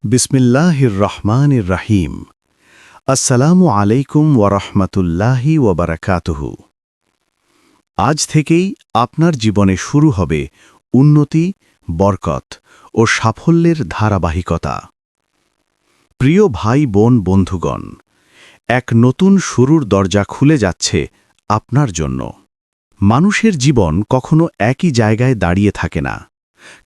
বিসমিল্লাহির রহমানির রাহিম। আসসালামু আলাইকুম ওয়ারহমাতুল্লাহি ওয়াবারাকাতুহু। আজ থেকেই আপনার জীবনে শুরু হবে উন্নতি, বরকত ও সাফল্যের ধারাবাহিকতা। প্রিয় ভাই বোন বন্ধুগণ, এক নতুন শুরুর দরজা খুলে যাচ্ছে আপনার জন্য। মানুষের জীবন কখনো একই জায়গায় দাঁড়িয়ে থাকে না।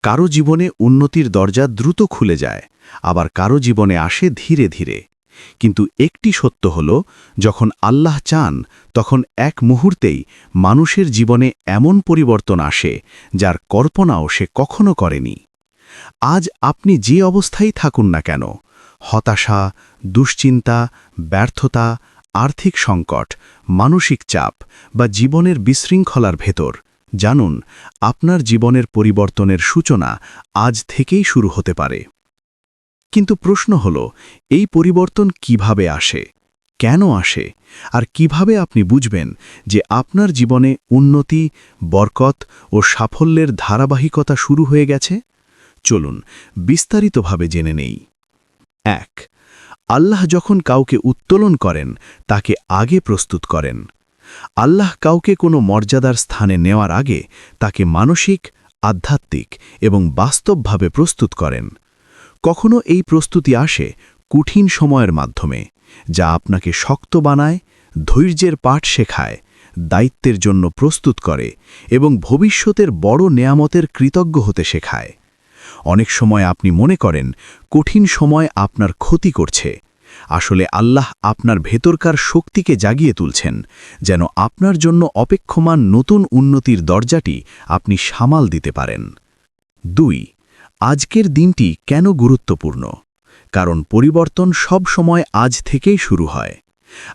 কারো জীবনে উন্নতির দরজা দ্রুত খুলে যায়, আবার কারো জীবনে আসে ধীরে ধীরে। কিন্তু একটি সত্য হল, যখন আল্লাহ চান তখন এক মুহূর্তেই মানুষের জীবনে এমন পরিবর্তন আসে যার কল্পনাও সে কখনো করেনি। আজ আপনি যে অবস্থায় থাকুন না কেন, হতাশা, দুশ্চিন্তা, ব্যর্থতা, আর্থিক সংকট, মানসিক চাপ বা জীবনের বিশৃঙ্খলার ভেতর, জানুন আপনার জীবনের পরিবর্তনের সূচনা আজ থেকেই শুরু হতে পারে। কিন্তু প্রশ্ন হল, এই পরিবর্তন কিভাবে আসে, কেন আসে, আর কিভাবে আপনি বুঝবেন যে আপনার জীবনে উন্নতি, বরকত ও সাফল্যের ধারাবাহিকতা শুরু হয়ে গেছে? চলুন বিস্তারিতভাবে জেনে নেই। ১. আল্লাহ যখন কাউকে উত্তোলন করেন, তাকে আগে প্রস্তুত করেন। আল্লাহ কাউকে কোনো মর্যাদার স্থানে নেওয়ার আগে তাকে মানসিক, আধ্যাত্মিক এবং বাস্তবভাবে প্রস্তুত করেন। কখনো এই প্রস্তুতি আসে কঠিন সময়ের মাধ্যমে, যা আপনাকে শক্ত বানায়, ধৈর্যের পাঠ শেখায়, দায়িত্বের জন্য প্রস্তুত করে এবং ভবিষ্যতের বড় নেয়ামতের কৃতজ্ঞ হতে শেখায়। অনেক সময় আপনি মনে করেন কঠিন সময় আপনার ক্ষতি করছে। আসলে আল্লাহ আপনার ভেতরকার শক্তিকে জাগিয়ে তুলছেন, যেন আপনার জন্য অপেক্ষমান নতুন উন্নতির দরজাটি আপনি সামাল দিতে পারেন। ২. আজকের দিনটি কেন গুরুত্বপূর্ণ? কারণ পরিবর্তন সব সময় আজ থেকেই শুরু হয়।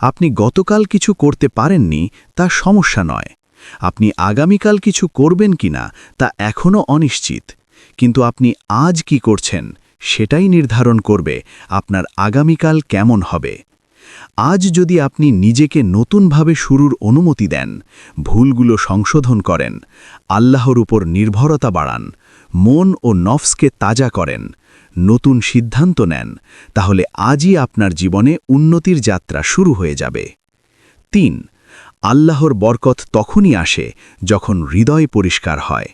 আপনি গতকাল কিছু করতে পারেননি তা সমস্যা নয়। আপনি আগামীকাল কিছু করবেন কিনা তা এখনও অনিশ্চিত। কিন্তু আপনি আজ কি করছেন সেটাই নির্ধারণ করবে আপনার আগামীকাল কেমন হবে। আজ যদি আপনি নিজেকে নতুনভাবে শুরুর অনুমতি দেন, ভুলগুলো সংশোধন করেন, আল্লাহর উপর নির্ভরতা বাড়ান, মন ও নফসকে তাজা করেন, নতুন সিদ্ধান্ত নেন, তাহলে আজই আপনার জীবনে উন্নতির যাত্রা শুরু হয়ে যাবে। ৩. আল্লাহর বরকত তখনই আসে যখন হৃদয় পরিষ্কার হয়।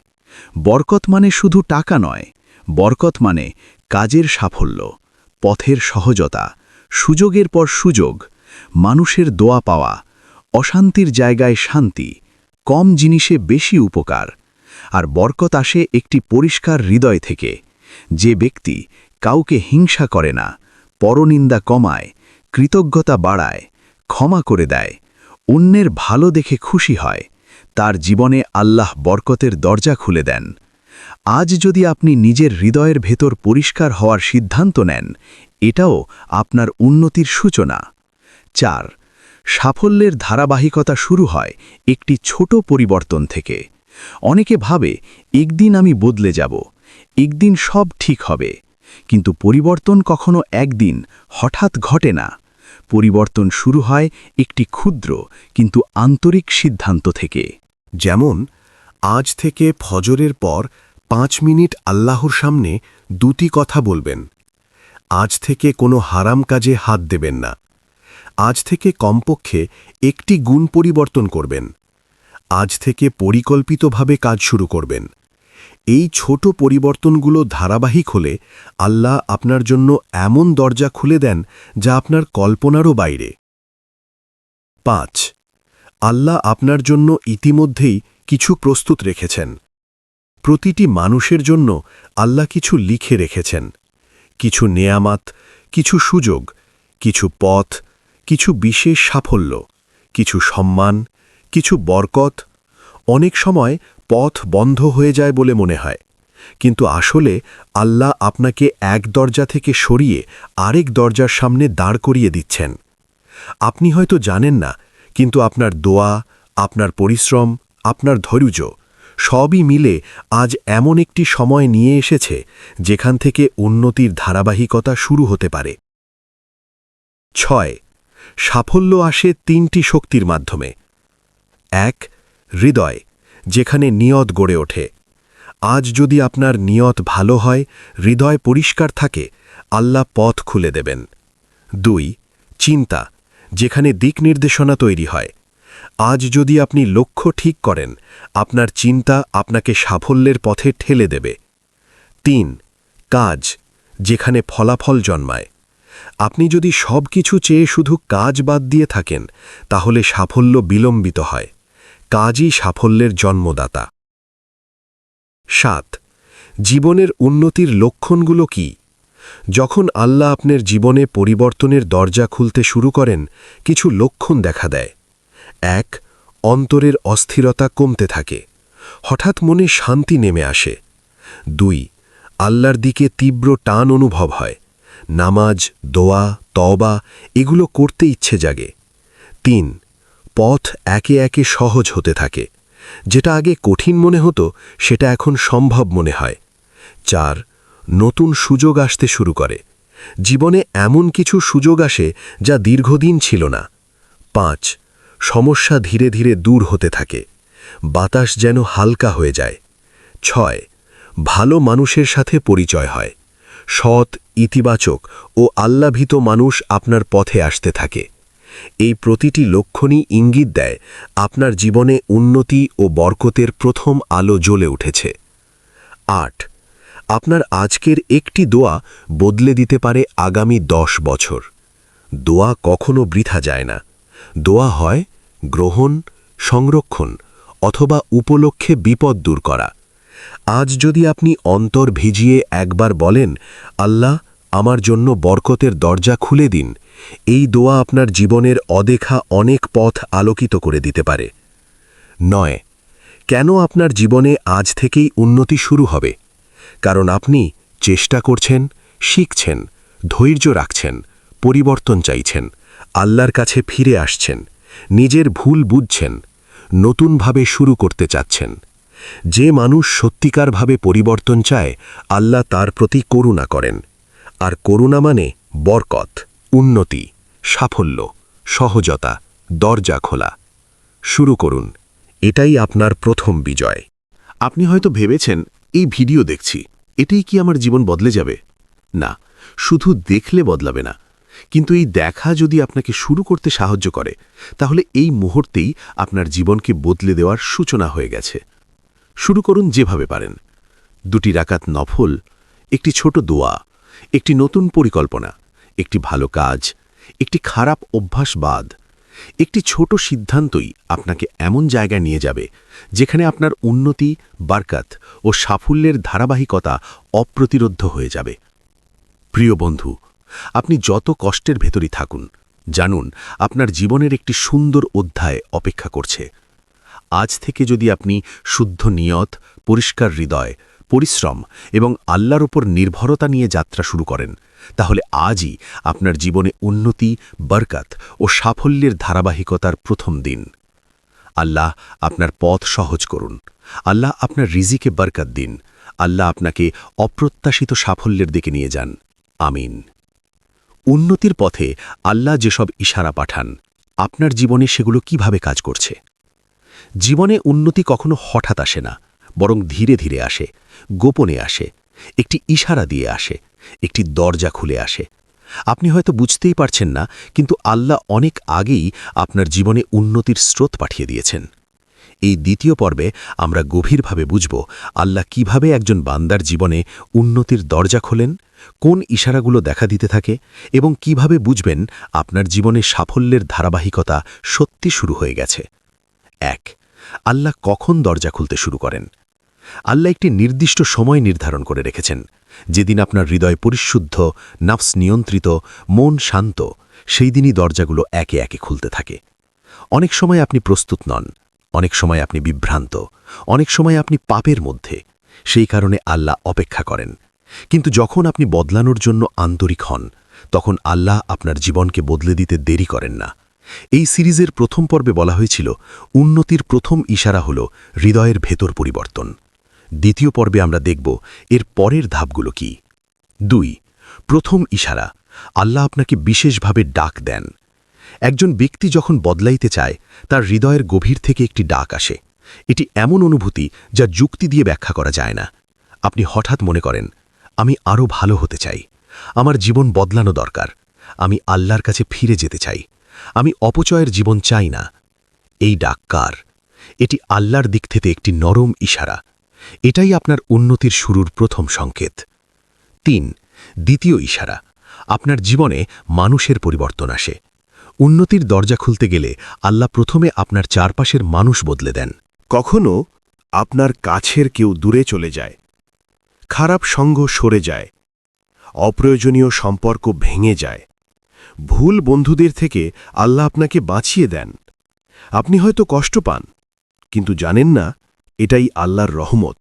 বরকত মানে শুধু টাকা নয়, বরকত মানে কাজের সাফল্য, পথের সহজতা, সুযোগের পর সুযোগ, মানুষের দোয়া পাওয়া, অশান্তির জায়গায় শান্তি, কম জিনিসে বেশি উপকার। আর বরকত আসে একটি পরিষ্কার হৃদয় থেকে। যে ব্যক্তি কাউকে হিংসা করে না, পরনিন্দা কমায়, কৃতজ্ঞতা বাড়ায়, ক্ষমা করে দেয়, অন্যের ভালো দেখে খুশি হয়, তার জীবনে আল্লাহ বরকতের দরজা খুলে দেন। আজ যদি আপনি নিজের হৃদয়ের ভেতর পরিষ্কার হওয়ার সিদ্ধান্ত নেন, এটাও আপনার উন্নতির সূচনা। ৪. সাফল্যের ধারাবাহিকতা শুরু হয় একটি ছোট পরিবর্তন থেকে। অনেকে ভাবে একদিন আমি বদলে যাব, একদিন সব ঠিক হবে। কিন্তু পরিবর্তন কখনো একদিন হঠাৎ ঘটে না। পরিবর্তন শুরু হয় একটি ক্ষুদ্র কিন্তু আন্তরিক সিদ্ধান্ত থেকে। যেমন, আজ থেকে ফজরের পর ৫ মিনিট আল্লাহর সামনে দুটি কথা বলবেন। আজ থেকে কোনো হারাম কাজে হাত দেবেন না। আজ থেকে কমপক্ষে একটি গুণ পরিবর্তন করবেন। আজ থেকে পরিকল্পিতভাবে কাজ শুরু করবেন। এই ছোট পরিবর্তনগুলো ধারাবাহিক হলে আল্লাহ আপনার জন্য এমন দরজা খুলে দেন যা আপনার কল্পনারও বাইরে। ৫. আল্লাহ আপনার জন্য ইতিমধ্যেই কিছু প্রস্তুত রেখেছেন। প্রতিটি মানুষের জন্য আল্লাহ কিছু লিখে রেখেছেন। কিছু নেয়ামাত, কিছু সুযোগ, কিছু পথ, কিছু বিশেষ সাফল্য, কিছু সম্মান, কিছু বরকত। অনেক সময় পথ বন্ধ হয়ে যায় বলে মনে হয়, কিন্তু আসলে আল্লাহ আপনাকে এক দরজা থেকে সরিয়ে আরেক দরজার সামনে দাঁড় করিয়ে দিচ্ছেন। আপনি হয়তো জানেন না, কিন্তু আপনার দোয়া, আপনার পরিশ্রম, আপনার ধৈর্য সবই মিলে আজ এমন একটি সময় নিয়ে এসেছে যেখান থেকে উন্নতির ধারাবাহিকতা শুরু হতে পারে। ৬. সাফল্য আসে ৩টি শক্তির মাধ্যমে। ১. হৃদয়, যেখানে নিয়ত গড়ে ওঠে। আজ যদি আপনার নিয়ত ভালো হয়, হৃদয় পরিষ্কার থাকে, আল্লাহ পথ খুলে দেবেন। 2. চিন্তা, যেখানে দিক নির্দেশনা তৈরি হয়। আজ যদি আপনি লক্ষ্য ঠিক করেন, আপনার চিন্তা আপনাকে সাফল্যের পথে ঠেলে দেবে। 3. কাজ, যেখানে ফলাফল জন্মায়। আপনি যদি সব কিছু চেয়ে শুধু কাজ বাদ দিয়ে থাকেন, তাহলে সাফল্য বিলম্বিত হয়। কাজই সাফল্যের জন্মদাতা। 7. জীবনের উন্নতির লক্ষণগুলো কি? যখন আল্লাহ আপনার জীবনে পরিবর্তনের দরজা খুলতে শুরু করেন, কিছু লক্ষণ দেখা দেয়। 1. অন্তরের অস্থিরতা কমতে থাকে। হঠাৎ মনে শান্তি নেমে আসে। 2. আল্লাহর দিকে তীব্র টান অনুভব হয়। নামাজ, দোয়া, তওবা এগুলো করতে ইচ্ছে জাগে। 3. পথ একে একে সহজ হতে থাকে। যেটা আগে কঠিন মনে হতো, সেটা এখন সম্ভব মনে হয়। 4. নতুন সুযোগ আসতে শুরু করে। জীবনে এমন কিছু সুযোগ আসে যা দীর্ঘদিন ছিল না। 5. সমস্যা ধীরে ধীরে দূর হতে থাকে। বাতাস যেন হালকা হয়ে যায়। 6. ভালো মানুষের সাথে পরিচয় হয়। সৎ, ইতিবাচক ও আল্লাভীত মানুষ আপনার পথে আসতে থাকে। এই প্রতিটি লক্ষণই ইঙ্গিত দেয় আপনার জীবনে উন্নতি ও বরকতের প্রথম আলো জ্বলে উঠেছে। 8. আপনার আজকের একটি দোয়া বদলে দিতে পারে আগামী 10 বছর। দোয়া কখনো বৃথা যায় না। দোয়া হয় গ্রহণ, সংরক্ষণ অথবা উপলক্ষে বিপদ দূর করা। আজ যদি আপনি অন্তর ভিজিয়ে একবার বলেন, আল্লাহ আমার জন্য বরকতের দরজা খুলে দিন, এই দোয়া আপনার জীবনের অদেখা অনেক পথ আলোকিত করে দিতে পারে। 9. কেন আপনার জীবনে আজ থেকেই উন্নতি শুরু হবে? কারণ আপনি চেষ্টা করছেন, শিখছেন, ধৈর্য রাখছেন, পরিবর্তন চাইছেন, আল্লাহর কাছে ফিরে আসছেন, নিজের ভুল বুঝছেন, নতুনভাবে শুরু করতে চাচ্ছেন। যে মানুষ সত্যিকারভাবে পরিবর্তন চায়, আল্লাহ তার প্রতি করুণা করেন। আর করুণা মানে বরকত, উন্নতি, সাফল্য, সহজতা, দরজা খোলা। শুরু করুন, এটাই আপনার প্রথম বিজয়। আপনি হয়তো ভেবেছেন, এই ভিডিও দেখছি, এটাই কি আমার জীবন বদলে যাবে? না, শুধু দেখলে বদলাবে না। কিন্তু এই দেখা যদি আপনাকে শুরু করতে সাহায্য করে, তাহলে এই মুহূর্তেই আপনার জীবনকে বদলে দেওয়ার সূচনা হয়ে গেছে। শুরু করুন যেভাবে পারেন। 2 রাকাত নফল, একটি ছোট দোয়া, একটি নতুন পরিকল্পনা, একটি ভালো কাজ, একটি খারাপ অভ্যাস বাদ। একটি ছোট সিদ্ধান্তই আপনাকে এমন জায়গায় নিয়ে যাবে যেখানে আপনার উন্নতি, বারকাত ও সাফল্যের ধারাবাহিকতা অপ্রতিরোধ্য হয়ে যাবে। প্রিয় বন্ধু, আপনি যত কষ্টের ভেতরই থাকুন, জানুন আপনার জীবনের একটি সুন্দর অধ্যায় অপেক্ষা করছে। আজ থেকে যদি আপনি শুদ্ধ নিয়ত, পরিষ্কার হৃদয়, পরিশ্রম এবং আল্লাহর উপর নির্ভরতা নিয়ে যাত্রা শুরু করেন, তাহলে আজই আপনার জীবনে উন্নতি, বরকত ও সাফল্যের ধারাবাহিকতার প্রথম দিন। আল্লাহ আপনার পথ সহজ করুন। আল্লাহ আপনার রিজিকে বরকত দিন। আল্লাহ আপনাকে অপ্রত্যাশিত সাফল্যের দিকে নিয়ে যান। আমিন। উন্নতির পথে আল্লাহ যেসব ইশারা পাঠান, আপনার জীবনে সেগুলো কিভাবে কাজ করছে? জীবনে উন্নতি কখনো হঠাৎ আসে না, বরং ধীরে ধীরে আসে, গোপনে আসে, একটি ইশারা দিয়ে আসে, একটি দরজা খুলে আসে। আপনি হয়তো বুঝতেই পারছেন না, কিন্তু আল্লাহ অনেক আগেই আপনার জীবনে উন্নতির স্রোত পাঠিয়ে দিয়েছেন। এই দ্বিতীয় পর্বে আমরা গভীরভাবে বুঝব আল্লাহ কিভাবে একজন বান্দার জীবনে উন্নতির দরজা খোলেন, কোন ইশারাগুলো দেখা দিতে থাকে এবং কিভাবে বুঝবেন আপনার জীবনে সাফল্যের ধারাবাহিকতা সত্যি শুরু হয়ে গেছে। 1. আল্লাহ কখন দরজা খুলতে শুরু করেন? আল্লাহ একটি নির্দিষ্ট সময় নির্ধারণ করে রেখেছেন, যেদিন আপনার হৃদয় পরিশুদ্ধ, নফস নিয়ন্ত্রিত, মন শান্ত, সেই দিনই দরজাগুলো একে একে খুলতে থাকে। অনেক সময় আপনি প্রস্তুত নন, অনেক সময় আপনি বিভ্রান্ত, অনেক সময় আপনি পাপের মধ্যে। সেই কারণে আল্লাহ অপেক্ষা করেন। কিন্তু যখন আপনি বদলানোর জন্য আন্তরিক হন, তখন আল্লাহ আপনার জীবনকে বদলে দিতে দেরি করেন না। এই সিরিজের প্রথম পর্বে বলা হয়েছিল উন্নতির প্রথম ইশারা হল হৃদয়ের ভেতর পরিবর্তন। দ্বিতীয় পর্বে আমরা দেখব এর পরের ধাপগুলো কি। 2. প্রথম ইশারা, আল্লাহ আপনাকে বিশেষভাবে ডাক দেন। একজন ব্যক্তি যখন বদলাইতে চায়, তার হৃদয়ের গভীর থেকে একটি ডাক আসে। এটি এমন অনুভূতি যা যুক্তি দিয়ে ব্যাখ্যা করা যায় না। আপনি হঠাৎ মনে করেন, আমি আরও ভালো হতে চাই, আমার জীবন বদলানো দরকার, আমি আল্লাহর কাছে ফিরে যেতে চাই, আমি অপচয়ের জীবন চাই না। এই ডাক কার? এটি আল্লাহর দিক থেকে একটি নরম ইশারা। এটাই আপনার উন্নতির শুরুর প্রথম সংকেত। ৩. দ্বিতীয় ইশারা, আপনার জীবনে মানুষের পরিবর্তন আসে। উন্নতির দরজা খুলতে গেলে আল্লাহ প্রথমে আপনার চারপাশের মানুষ বদলে দেন। কখনো আপনার কাছের কেউ দূরে চলে যায়, খারাপ সঙ্গ সরে যায়, অপ্রয়োজনীয় সম্পর্ক ভেঙে যায়। ভুল বন্ধুদের থেকে আল্লাহ আপনাকে বাঁচিয়ে দেন। আপনি হয়তো কষ্ট পান, কিন্তু জানেন না এটাই আল্লাহর রহমত।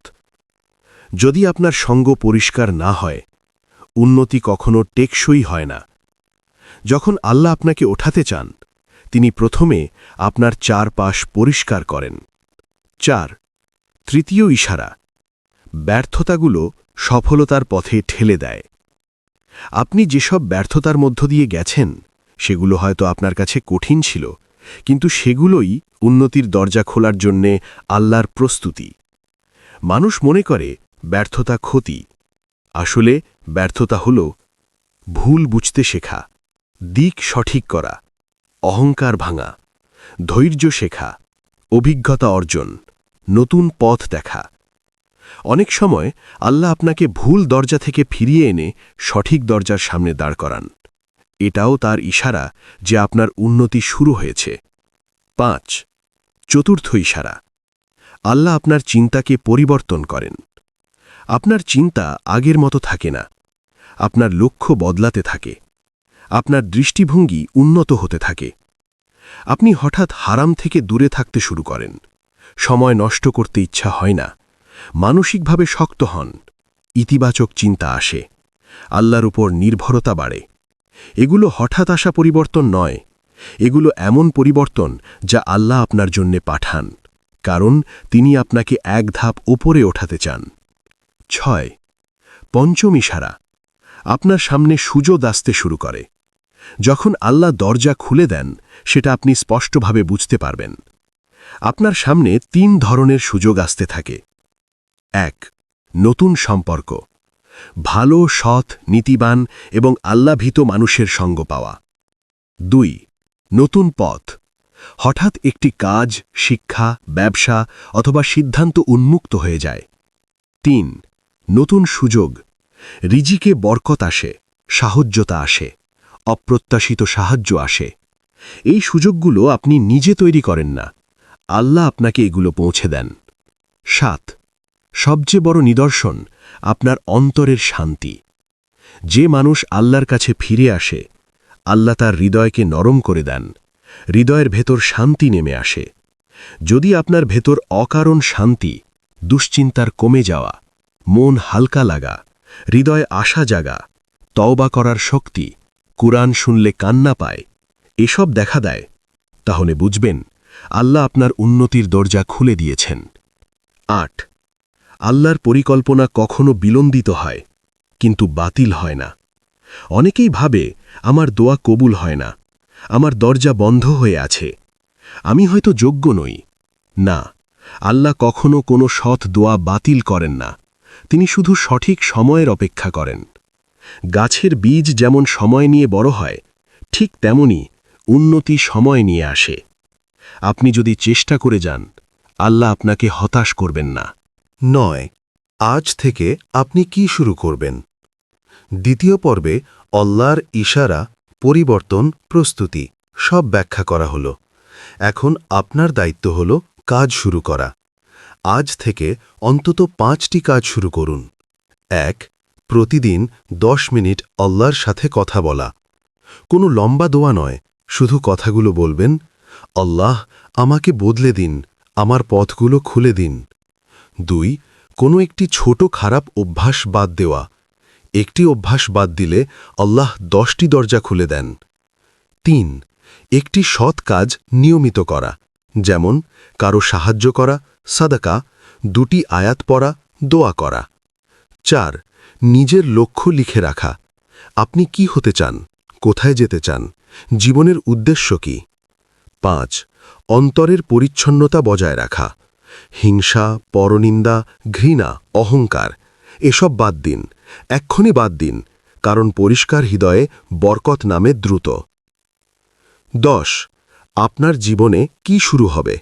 যদি আপনার সঙ্গ পরিষ্কার না হয়, উন্নতি কখনো টেকসই হয় না। যখন আল্লাহ আপনাকে ওঠাতে চান, তিনি প্রথমে আপনার চারপাশ পরিষ্কার করেন। ৪. তৃতীয় ইশারা, ব্যর্থতাগুলো সফলতার পথে ঠেলে দেয়। আপনি যেসব ব্যর্থতার মধ্য দিয়ে গেছেন, সেগুলো হয়তো আপনার কাছে কঠিন ছিল, কিন্তু সেগুলোই উন্নতির দরজা খোলার জন্যে আল্লাহর প্রস্তুতি। মানুষ মনে করে ব্যর্থতা ক্ষতি। আসলে ব্যর্থতা হল ভুল বুঝতে শেখা, দিক সঠিক করা, অহংকার ভাঙা, ধৈর্য শেখা, অভিজ্ঞতা অর্জন, নতুন পথ দেখা। অনেক সময় আল্লাহ আপনাকে ভুল দরজা থেকে ফিরিয়ে এনে সঠিক দরজার সামনে দাঁড় করান। এটাও তার ইশারা যে আপনার উন্নতি শুরু হয়েছে। ৫. চতুর্থ ইশারা, আল্লাহ আপনার চিন্তাকে পরিবর্তন করেন। আপনার চিন্তা আগের মতো থাকে না, আপনার লক্ষ্য বদলাতে থাকে, আপনার দৃষ্টিভঙ্গি উন্নত হতে থাকে। আপনি হঠাৎ হারাম থেকে দূরে থাকতে শুরু করেন, সময় নষ্ট করতে ইচ্ছা হয় না, মানসিকভাবে শক্ত হন, ইতিবাচক চিন্তা আসে, আল্লাহর উপর নির্ভরতা বাড়ে। এগুলো হঠাৎ আসা পরিবর্তন নয়, এগুলো এমন পরিবর্তন যা আল্লাহ আপনার জন্যে পাঠান, কারণ তিনি আপনাকে এক ধাপ ওপরে ওঠাতে চান। ৬. পঞ্চম ইশারা, আপনার সামনে সুযোগ আসতে শুরু করে। যখন আল্লাহ দরজা খুলে দেন, সেটা আপনি স্পষ্টভাবে বুঝতে পারবেন। আপনার সামনে ৩ ধরনের সুযোগ আসতে থাকে। ১. নতুন সম্পর্ক, ভালো, সৎ, নীতিবান এবং আল্লাভীত মানুষের সঙ্গ পাওয়া। ২. নতুন পথ, হঠাৎ একটি কাজ, শিক্ষা, ব্যবসা অথবা সিদ্ধান্ত উন্মুক্ত হয়ে যায়। ৩. নতুন সুযোগ, রিজিকে বরকত আসে, সাহায্যতা আসে, অপ্রত্যাশিত সাহায্য আসে। এই সুযোগগুলো আপনি নিজে তৈরি করেন না, আল্লাহ আপনাকে এগুলো পৌঁছে দেন। ৭. সবচেয়ে বড় নিদর্শন, আপনার অন্তরের শান্তি। যে মানুষ আল্লাহর কাছে ফিরে আসে, আল্লাহ তার হৃদয়কে নরম করে দেন, হৃদয়ের ভেতর শান্তি নেমে আসে। যদি আপনার ভেতর অকারণ শান্তি, দুশ্চিন্তার কমে যাওয়া, মন হালকা লাগা, হৃদয়ে আশা জাগা, তওবা করার শক্তি, কুরআন শুনলে কান্না পায়, এসব দেখা দেয়, তাহলে বুঝবেন আল্লাহ আপনার উন্নতির দরজা খুলে দিয়েছেন। ৮. আল্লাহর পরিকল্পনা কখনো বিলম্বিত হয়, কিন্তু বাতিল হয় না। অনেকেই ভাবে আমার দোয়া কবুল হয় না, আমার দরজা বন্ধ হয়ে আছে, আমি হয়তো যোগ্য নই। না, আল্লাহ কখনো কোনো সৎ দোয়া বাতিল করেন না, তিনি শুধু সঠিক সময়ের অপেক্ষা করেন। গাছের বীজ যেমন সময় নিয়ে বড় হয়, ঠিক তেমনি উন্নতি সময় নিয়ে আসে। আপনি যদি চেষ্টা করে যান, আল্লাহ আপনাকে হতাশ করবেন না। ৯. আজ থেকে আপনি কি শুরু করবেন? দ্বিতীয় পর্বে আল্লাহর ইশারা, পরিবর্তন, প্রস্তুতি সব ব্যাখ্যা করা হলো। এখন আপনার দায়িত্ব হল কাজ শুরু করা। আজ থেকে অন্তত 5টি কাজ শুরু করুন। ১. প্রতিদিন 10 মিনিট আল্লাহর সাথে কথা বলা। কোনো লম্বা দোয়া নয়, শুধু কথাগুলো বলবেন, আল্লাহ আমাকে বদলে দিন, আমার পথগুলো খুলে দিন। ২. কোনো একটি ছোট খারাপ অভ্যাস বাদ দেওয়া। একটি অভ্যাস বাদ দিলে আল্লাহ 10টি দরজা খুলে দেন। ৩. একটি সৎ কাজ নিয়মিত করা, যেমন কারো সাহায্য করা, সাদাকা, 2টি আয়াত পড়া, দোয়া করা। ৪. নিজের লক্ষ্য লিখে রাখা। আপনি কি হতে চান, কোথায় যেতে চান, জীবনের উদ্দেশ্য কি? ৫. অন্তরের পরিচ্ছন্নতা বজায় রাখা। হিংসা, পরনিন্দা, ঘৃণা, অহংকার এসব বাদ দিন, এক্ষুনি বাদ দিন, কারণ পরিষ্কার হৃদয়ে বরকত নামে দ্রুত। 10 আপনার জীবনে কি শুরু হবে?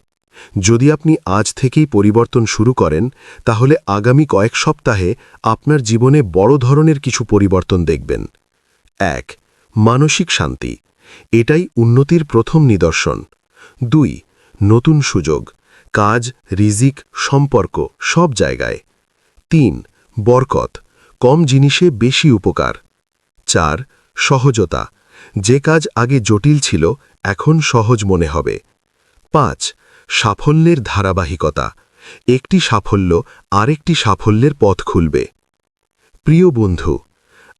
যদি আপনি আজ থেকেই পরিবর্তন শুরু করেন, তাহলে আগামী কয়েক সপ্তাহে আপনার জীবনে বড় ধরনের কিছু পরিবর্তন দেখবেন। 1 মানসিক শান্তি, এটাই উন্নতির প্রথম নিদর্শন। 2 নতুন সুযোগ, কাজ, রিজিক, সম্পর্ক সব জায়গায়। 3 বরকত, কম জিনিসে বেশি উপকার। 4 সহজতা, যে কাজ আগে জটিল ছিল এখন সহজ মনে হবে। 5 সাফল্যের ধারাবাহিকতা, একটি সাফল্য আরেকটি সাফল্যের পথ খুলবে। প্রিয় বন্ধু,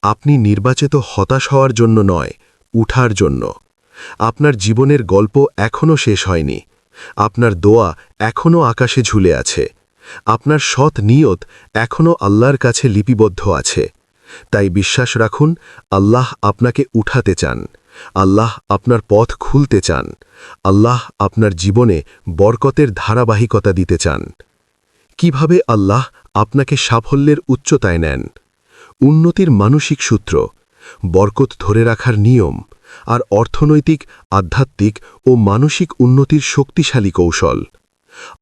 আপনি নির্বাচিত হতাশ হওয়ার জন্য নয়, উঠার জন্য। আপনার জীবনের গল্প এখনও শেষ হয়নি। আপনার দোয়া এখনও আকাশে ঝুলে আছে। আপনার সৎ নিয়ত এখনও আল্লাহর কাছে লিপিবদ্ধ আছে। তাই বিশ্বাস রাখুন, আল্লাহ আপনাকে উঠাতে চান। আল্লাহ আপনার পথ খুলতে চান। আল্লাহ আপনার জীবনে বরকতের ধারাবাহিকতা দিতে চান। কিভাবে আল্লাহ আপনাকে সাফল্যের উচ্চতায় নেন? উন্নতির মানসিক সূত্র, বরকত ধরে রাখার নিয়ম, আর অর্থনৈতিক, আধ্যাত্মিক ও মানসিক উন্নতির শক্তিশালী কৌশল।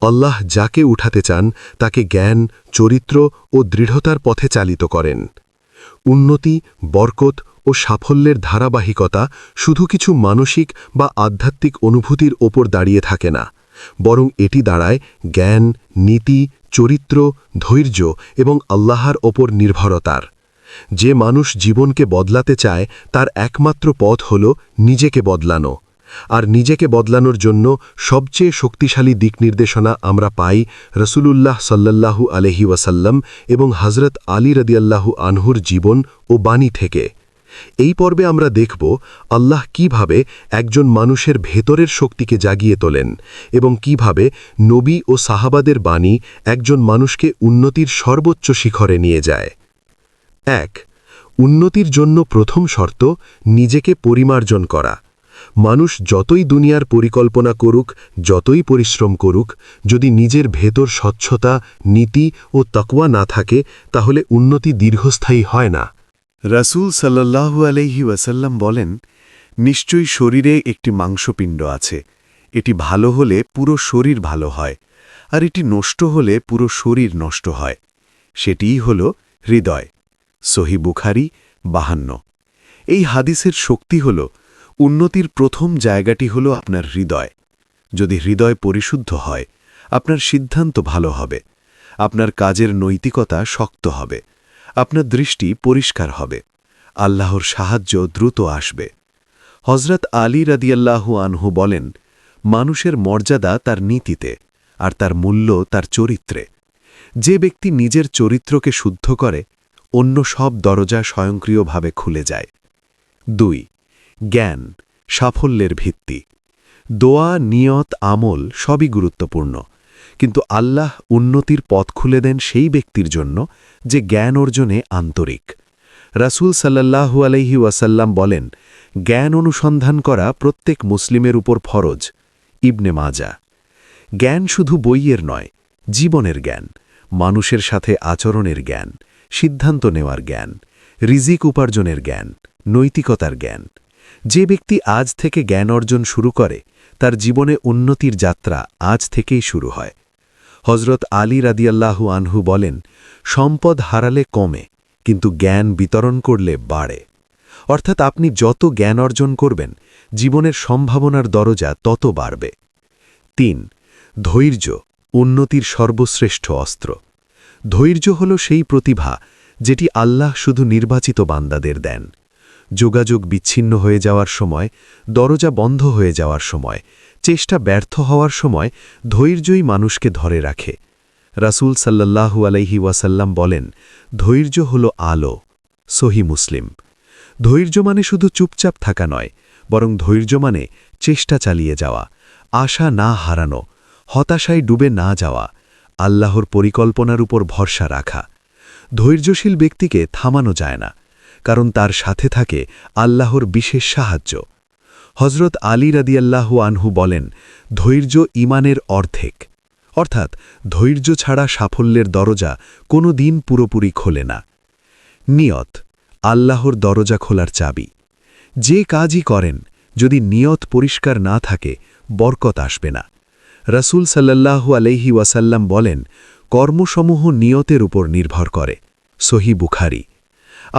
আল্লাহ যাকে উঠাতে চান তাকে জ্ঞান, চরিত্র ও দৃঢ়তার পথে চালিত করেন। উন্নতি, বরকত ও সাফল্যের ধারাবাহিকতা শুধু কিছু মানসিক বা আধ্যাত্মিক অনুভূতির ওপর দাঁড়িয়ে থাকে না, বরং এটি দাঁড়ায় জ্ঞান, নীতি, চরিত্র, ধৈর্য এবং আল্লাহর ওপর নির্ভরতার। যে মানুষ জীবনকে বদলাতে চায় তার একমাত্র পথ হল নিজেকে বদলানো। আর নিজেকে বদলানোর জন্য সবচেয়ে শক্তিশালী দিক নির্দেশনা আমরা পাই রসুলুল্লাহ সাল্লাল্লাহু আলাইহি ওয়াসাল্লাম এবং হযরত আলী রাদিয়াল্লাহু আনহুর জীবন ও বাণী থেকে। এই পর্বে আমরা দেখব আল্লাহ কিভাবে একজন মানুষের ভেতরের শক্তিকে জাগিয়ে তোলেন এবং কিভাবে নবী ও সাহাবাদের বাণী একজন মানুষকে উন্নতির সর্বোচ্চ শিখরে নিয়ে যায়। 1 উন্নতির জন্য প্রথম শর্ত নিজেকে পরিমার্জন করা। মানুষ যতই দুনিয়ার পরিকল্পনা করুক, যতই পরিশ্রম করুক, যদি নিজের ভেতর স্বচ্ছতা, নীতি ও তাকওয়া না থাকে, তাহলে উন্নতি দীর্ঘস্থায়ী হয় না। রাসূল সাল্লাল্লাহু আলাইহি ওয়াসাল্লাম বলেন, নিশ্চয়ই শরীরে একটি মাংসপিণ্ড আছে। এটি ভালো হলে পুরো শরীর ভালো হয়, আর এটি নষ্ট হলে পুরো শরীর নষ্ট হয়। সেটিই হল হৃদয়। সহিহ বুখারী 52। এই হাদিসের শক্তি হল, উন্নতির প্রথম জায়গাটি হল আপনার হৃদয়। যদি হৃদয় পরিশুদ্ধ হয়, আপনার সিদ্ধান্ত ভালো হবে, আপনার কাজের নৈতিকতা শক্ত হবে, আপনার দৃষ্টি পরিষ্কার হবে, আল্লাহর সাহায্য দ্রুত আসবে। হযরত আলী রাদিয়াল্লাহু আনহু বলেন, মানুষের মর্যাদা তার নীতিতে, আর তার মূল্য তার চরিত্রে। যে ব্যক্তি নিজের চরিত্রকে শুদ্ধ করে, অন্য সব দরজা স্বয়ংক্রিয়ভাবে খুলে যায়। 2 জ্ঞান, সাফল্যের ভিত্তি। দোয়া, নিয়ত, আমল সবই গুরুত্বপূর্ণ, কিন্তু আল্লাহ উন্নতির পথ খুলে দেন সেই ব্যক্তির জন্য যে জ্ঞান অর্জনে আন্তরিক। রাসূল সাল্লাল্লাহু আলাইহি ওয়াসাল্লাম বলেন, জ্ঞান অনুসন্ধান করা প্রত্যেক মুসলিমের উপর ফরজ। ইবনে মাজাহ। জ্ঞান শুধু বইয়ের নয়, জীবনের জ্ঞান, মানুষের সাথে আচরণের জ্ঞান, সিদ্ধান্ত নেওয়ার জ্ঞান, রিজিক উপার্জনের জ্ঞান, নৈতিকতার জ্ঞান। যে ব্যক্তি আজ থেকে জ্ঞান অর্জন শুরু করে, তার জীবনে উন্নতির যাত্রা আজ থেকেই শুরু হয়। হযরত আলী রাদিয়াল্লাহু আনহু বলেন, সম্পদ হারালে কমে, কিন্তু জ্ঞান বিতরণ করলে বাড়ে। অর্থাৎ আপনি যত জ্ঞান অর্জন করবেন, জীবনের সম্ভাবনার দরজা তত বাড়বে। 3 ধৈর্য, উন্নতির সর্বশ্রেষ্ঠ অস্ত্র। ধৈর্য হল সেই প্রতিভা যেটি আল্লাহ শুধু নির্বাচিত বান্দাদের দেন। যোগাযোগ বিচ্ছিন্ন হয়ে যাওয়ার সময়, দরজা বন্ধ হয়ে যাওয়ার সময়, চেষ্টা ব্যর্থ হওয়ার সময় ধৈর্যই মানুষকে ধরে রাখে। রাসূল সাল্লাল্লাহু আলাইহি ওয়াসাল্লাম বলেন, ধৈর্য হল আলো। সহিহ মুসলিম। ধৈর্য মানে শুধু চুপচাপ থাকা নয়, বরং ধৈর্য মানে চেষ্টা চালিয়ে যাওয়া, আশা না হারানো, হতাশায় ডুবে না যাওয়া, আল্লাহর পরিকল্পনার উপর ভরসা রাখা। ধৈর্যশীল ব্যক্তিকে থামানো যায় না, কারণ তার সাথে থাকে আল্লাহর বিশেষ সাহায্য। হযরত আলী রাদিয়াল্লাহু আনহু বলেন, ধৈর্য ঈমানের অর্ধেক। অর্থাৎ ধৈর্য ছাড়া সাফল্যের দরজা কোনো দিন পুরোপুরি খোলে না। নিয়ত, আল্লাহর দরজা খোলার চাবি। যে কাজই করেন যদি নিয়ত পরিষ্কার না থাকে বরকত আসবে না। রাসূল সাল্লাল্লাহু আলাইহি ওয়াসাল্লাম বলেন, কর্মসমূহ নিয়তের উপর নির্ভর করে। সহিহ বুখারী।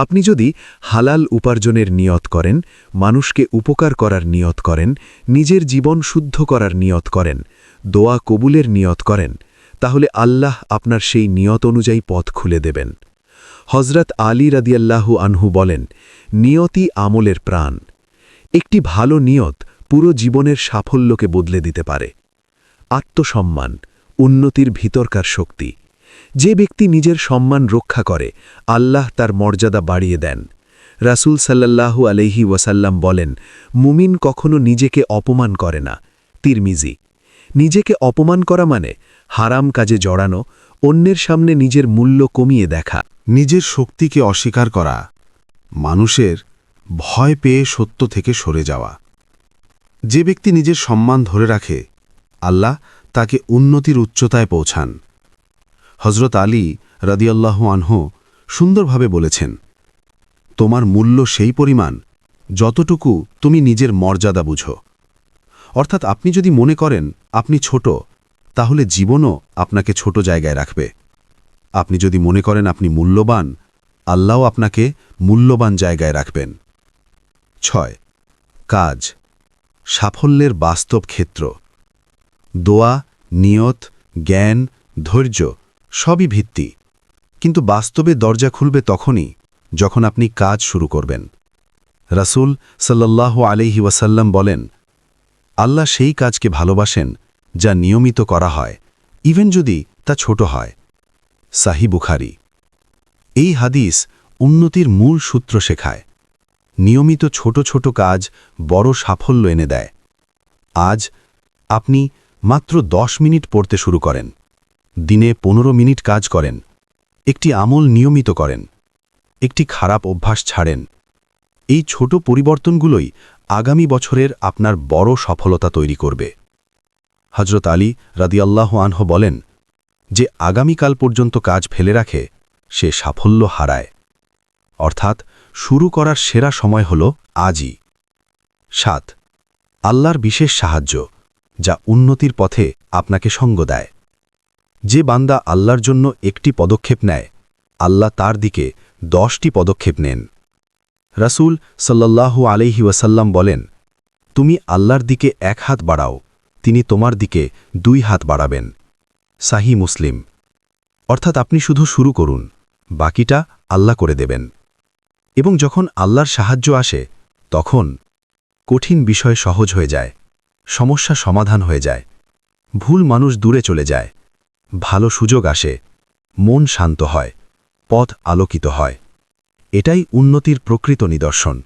আপনি যদি হালাল উপার্জনের নিয়ত করেন, মানুষকে উপকার করার নিয়ত করেন, নিজের জীবন শুদ্ধ করার নিয়ত করেন, দোয়া কবুলের নিয়ত করেন, তাহলে আল্লাহ আপনার সেই নিয়ত অনুযায়ী পথ খুলে দেবেন। হযরত আলী রাদিয়াল্লাহু আনহু বলেন, নিয়তি আমলের প্রাণ। একটি ভালো নিয়ত পুরো জীবনের সাফল্যকে বদলে দিতে পারে। আত্মসম্মান, উন্নতির ভিতরকার শক্তি। যে ব্যক্তি নিজের সম্মান রক্ষা করে, আল্লাহ তার মর্যাদা বাড়িয়ে দেন। রাসূল সাল্লাল্লাহু আলাইহি ওয়াসাল্লাম বলেন, মুমিন কখনো নিজেকে অপমান করে না। তিরমিজি। নিজেকে অপমান করা মানে হারাম কাজে জড়ানো, অন্যের সামনে নিজের মূল্য কমিয়ে দেখা। নিজের শক্তিকে অস্বীকার করা, মানুষের ভয় পেয়ে সত্য থেকে সরে যাওয়া। যে ব্যক্তি নিজের সম্মান ধরে রাখে, আল্লাহ তাকে উন্নতির উচ্চতায় পৌঁছান। হযরত আলী রাদিয়াল্লাহু আনহু সুন্দরভাবে বলেছেন, তোমার মূল্য সেই পরিমাণ যতটুকু তুমি নিজের মর্যাদা বুঝো। অর্থাৎ আপনি যদি মনে করেন আপনি ছোট, তাহলে জীবনও আপনাকে ছোট জায়গায় রাখবে। আপনি যদি মনে করেন আপনি মূল্যবান, আল্লাহও আপনাকে মূল্যবান জায়গায় রাখবেন। 6. কাজ, সাফল্যের বাস্তব ক্ষেত্র। দোয়া, নিয়ত, জ্ঞান, ধৈর্য সবই ভিত্তি, কিন্তু বাস্তবে দরজা খুলবে তখনই যখন আপনি কাজ শুরু করবেন। রাসূল সাল্লাল্লাহু আলাইহি ওয়াসাল্লাম বলেন, আল্লাহ সেই কাজকে ভালোবাসেন যা নিয়মিত করা হয়, ইভেন যদি তা ছোট হয়। সহিহ বুখারী। এই হাদিস উন্নতির মূল সূত্র শেখায়। নিয়মিত ছোট ছোট কাজ বড় সাফল্য এনে দেয়। আজ আপনি মাত্র 10 মিনিট পড়তে শুরু করেন, দিনে 15 মিনিট কাজ করেন, একটি আমল নিয়মিত করেন, একটি খারাপ অভ্যাস ছাড়েন। এই ছোট পরিবর্তনগুলোই আগামী বছরের আপনার বড় সফলতা তৈরি করবে। হযরত আলী রাদিয়াল্লাহু আনহু বলেন, যে আগামীকাল পর্যন্ত কাজ ফেলে রাখে সে সাফল্য হারায়। অর্থাৎ শুরু করার সেরা সময় হল আজই। 7. আল্লাহর বিশেষ সাহায্য, যা উন্নতির পথে আপনাকে সঙ্গ দেয়। যে বান্দা আল্লাহর জন্য একটি পদক্ষেপ নেয়, আল্লাহ তার দিকে 10টি পদক্ষেপ নেন। রাসূল সাল্লাল্লাহু আলাইহি ওয়াসাল্লাম বলেন, তুমি আল্লাহর দিকে 1 হাত বাড়াও, তিনি তোমার দিকে 2 হাত বাড়াবেন। সহিহ মুসলিম। অর্থাৎ আপনি শুধু শুরু করুন, বাকিটা আল্লাহ করে দেবেন। এবং যখন আল্লাহর সাহায্য আসে, তখন কঠিন বিষয় সহজ হয়ে যায়, সমস্যা সমাধান হয়ে যায়, ভুল মানুষ দূরে চলে যায়, ভালো সুযোগ আসে, মন শান্ত হয়, পথ আলোকিত হয়। এটাই উন্নতির প্রকৃত নিদর্শন।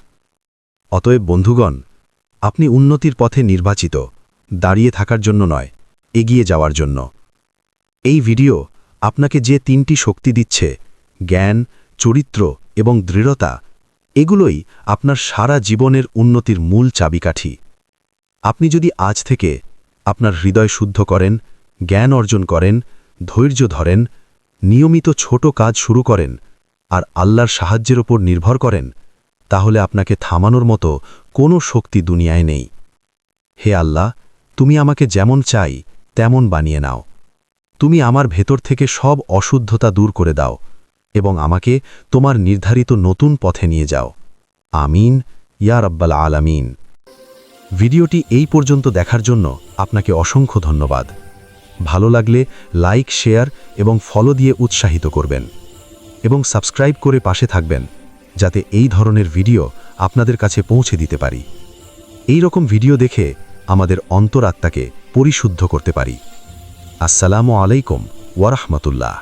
অতএব বন্ধুগণ, আপনি উন্নতির পথে নির্বাচিত, দাঁড়িয়ে থাকার জন্য নয়, এগিয়ে যাওয়ার জন্য। এই ভিডিও আপনাকে যে 3টি শক্তি দিচ্ছে, জ্ঞান, চরিত্র এবং দৃঢ়তা, এগুলোই আপনার সারা জীবনের উন্নতির মূল চাবিকাঠি। আপনি যদি আজ থেকে আপনার হৃদয় শুদ্ধ করেন, জ্ঞান অর্জন করেন, ধৈর্য ধরেন, নিয়মিত ছোট কাজ শুরু করেন আর আল্লাহর সাহায্যের ওপর নির্ভর করেন, তাহলে আপনাকে থামানোর মতো কোনো শক্তি দুনিয়ায় নেই। হে আল্লাহ, তুমি আমাকে যেমন চাই তেমন বানিয়ে নাও। তুমি আমার ভেতর থেকে সব অশুদ্ধতা দূর করে দাও এবং আমাকে তোমার নির্ধারিত নতুন পথে নিয়ে যাও। আমিন ইয়া রাব্বাল আলামিন। ভিডিওটি এই পর্যন্ত দেখার জন্য আপনাকে অসংখ্য ধন্যবাদ। ভালো লাগলে লাইক, শেয়ার এবং ফলো দিয়ে উৎসাহিত করবেন এবং সাবস্ক্রাইব করে পাশে থাকবেন, যাতে এই ধরনের ভিডিও আপনাদের কাছে পৌঁছে দিতে পারি। এই রকম ভিডিও দেখে আমাদের অন্তরাত্মাকে পরিশুদ্ধ করতে পারি। আসসালামু আলাইকুম ওয়া রাহমাতুল্লাহ।